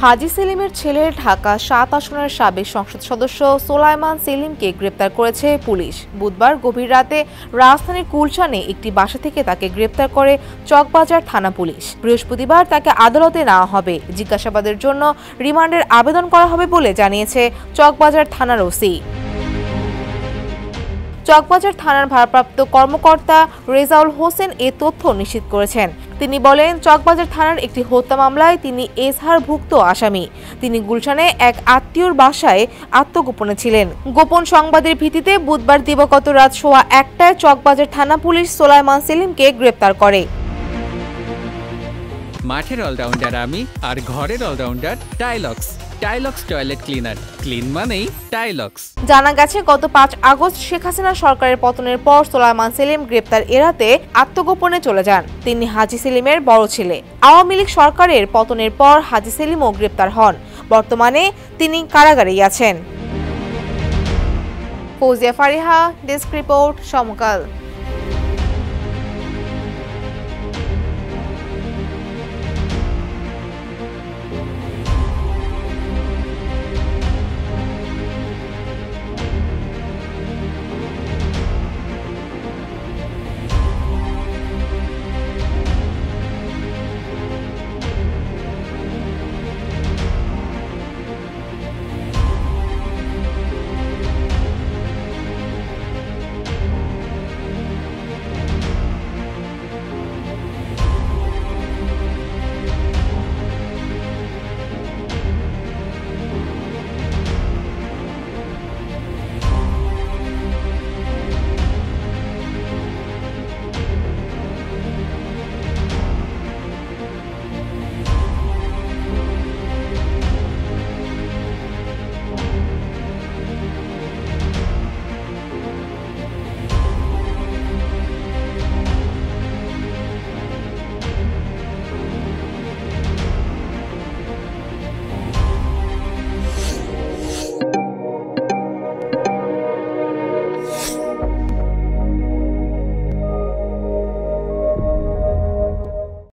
হাজী সেলিমের ছেলে ঢাকা ৭ আসনের সাবেক সংসদ সদস্য সোলায়মান সেলিমকে গ্রেপ্তার করেছে পুলিশ। বুধবার গভীর রাতে রাজধানীর গুলশানে একটি বাসা থেকে তাকে গ্রেপ্তার করে চকবাজার থানা পুলিশ। বৃহস্পতিবার তাকে আদালতে নেওয়া হবে। জিজ্ঞাসাবাদের জন্য রিমান্ডের আবেদন করা হবে বলে জানিয়েছে চকবাজার থানার ওসি। চকবাজার থানার ভারপ্রাপ্ত কর্মকর্তা রেজাউল হোসেন এ তথ্য নিশ্চিত করেছেন। তিনি বলেন, চকবাজার থানার একটি হত্যা মামলায় তিনি এজাহারভুক্ত আসামি। তিনি গুলশানে এক আত্মীয়র বাসায় আত্মগোপনে ছিলেন। গোপন সংবাদের ভিত্তিতে বুধবার দিবাগত রাত ১:১টায় চকবাজার থানা পুলিশ সোলায়মান সেলিমকে গ্রেপ্তার করে। মাঠের অলরাউন্ডার আমি, আর ঘরের all rounder Tylox. Tylox toilet cleaner, clean মানেই টাইলক্স। জানা গেছে, গত ৫ আগস্ট শেখ হাসিনা সরকারের পতনের পর সোলায়মান সেলিম গ্রেপ্তার এড়াতে আত্মগোপনে চলে যান। তিনি হাজী সেলিমের বড় ছেলে। আওয়ামী লীগ সরকারের পতনের পর হাজী সেলিমও গ্রেপ্তার হন। বর্তমানে তিনি কারাগারেই আছেন। ফৌজিয়া ফারিহা, ডেস্ক রিপোর্ট, সমকাল।